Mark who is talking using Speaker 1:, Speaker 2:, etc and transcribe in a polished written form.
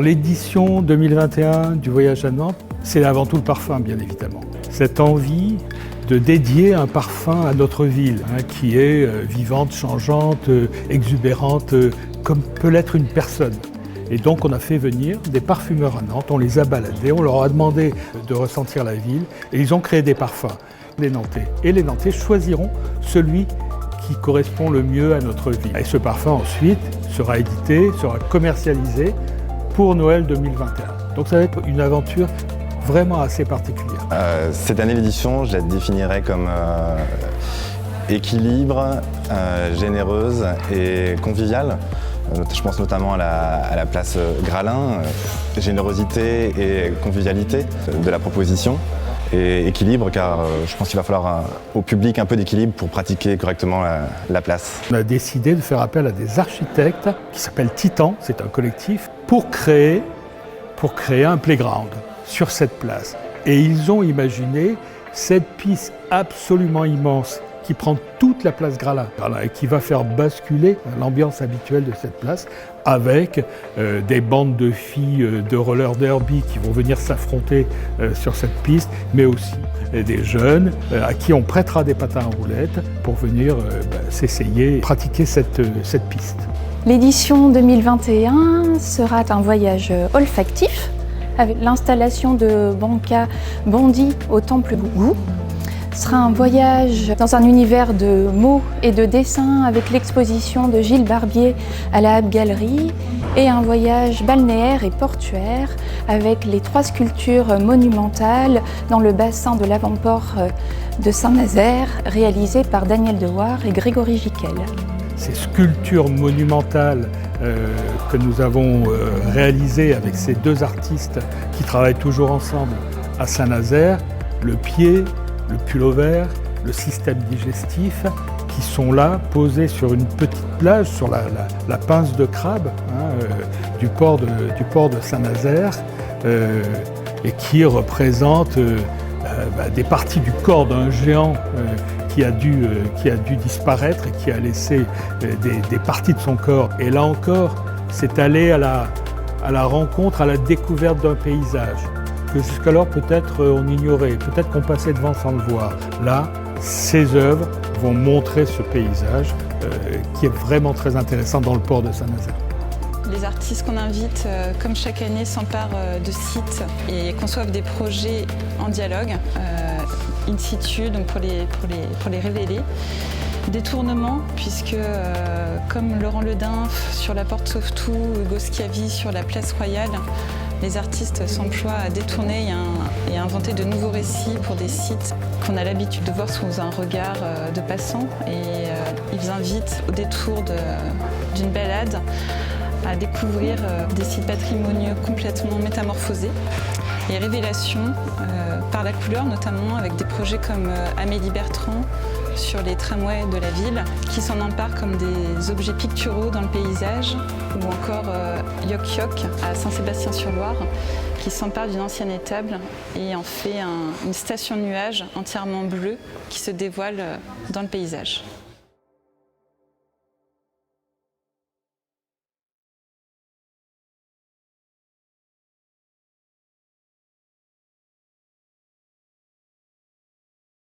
Speaker 1: l'édition 2021 du Voyage à Nantes, c'est avant tout le parfum, bien évidemment. Cette envie de dédier un parfum à notre ville, qui est vivante, changeante, exubérante, comme peut l'être une personne. Et donc on a fait venir des parfumeurs à Nantes, on les a baladés, on leur a demandé de ressentir la ville et ils ont créé des parfums. Les Nantais. Et les Nantais choisiront celui qui correspond le mieux à notre ville. Et ce parfum ensuite sera édité, sera commercialisé pour Noël 2021. Donc ça va être une aventure vraiment assez particulière.
Speaker 2: Cette année, l'édition, je la définirais comme équilibre, généreuse et conviviale. Je pense notamment à la place Gralin, générosité et convivialité de la proposition. Et équilibre, car je pense qu'il va falloir au public un peu d'équilibre pour pratiquer correctement la place.
Speaker 1: On a décidé de faire appel à des architectes qui s'appellent Titan, c'est un collectif, pour créer un playground sur cette place. Et ils ont imaginé cette piste absolument immense qui prend toute la place Gralin et qui va faire basculer l'ambiance habituelle de cette place avec des bandes de filles de roller derby qui vont venir s'affronter sur cette piste, mais aussi des jeunes à qui on prêtera des patins à roulettes pour venir s'essayer, pratiquer cette piste.
Speaker 3: L'édition 2021 sera un voyage olfactif avec l'installation de Banca Bondi au Temple Goût. Ce sera un voyage dans un univers de mots et de dessins avec l'exposition de Gilles Barbier à la Happe Galerie et un voyage balnéaire et portuaire avec les 3 sculptures monumentales dans le bassin de l'avant-port de Saint-Nazaire réalisées par Daniel Dewar et Grégory Jiquel.
Speaker 1: Ces sculptures monumentales que nous avons réalisées avec ces 2 artistes qui travaillent toujours ensemble à Saint-Nazaire, le pied, le pullover, le système digestif, qui sont là, posés sur une petite plage, sur la pince de crabe du port de Saint-Nazaire, et qui représentent des parties du corps d'un géant qui a dû disparaître et qui a laissé des parties de son corps. Et là encore, c'est aller à la rencontre, à la découverte d'un paysage que jusqu'alors peut-être on ignorait, peut-être qu'on passait devant sans le voir. Là, ces œuvres vont montrer ce paysage qui est vraiment très intéressant dans le port de Saint-Nazaire.
Speaker 4: Les artistes qu'on invite, comme chaque année, s'emparent de sites et conçoivent des projets en dialogue, in situ, donc pour les révéler. Détournement, puisque comme Laurent Ledin sur la Porte Sauvetout, Hugo Schiavi sur la Place Royale, les artistes s'emploient à détourner et à inventer de nouveaux récits pour des sites qu'on a l'habitude de voir sous un regard de passant. Et ils invitent au détour d'une balade à découvrir des sites patrimoniaux complètement métamorphosés. Et révélations par la couleur, notamment avec des projets comme Amélie Bertrand sur les tramways de la ville, qui s'en emparent comme des objets picturaux dans le paysage, ou encore Yok Yok à Saint-Sébastien-sur-Loire, qui s'empare d'une ancienne étable et en fait une station nuage entièrement bleue qui se dévoile dans le paysage.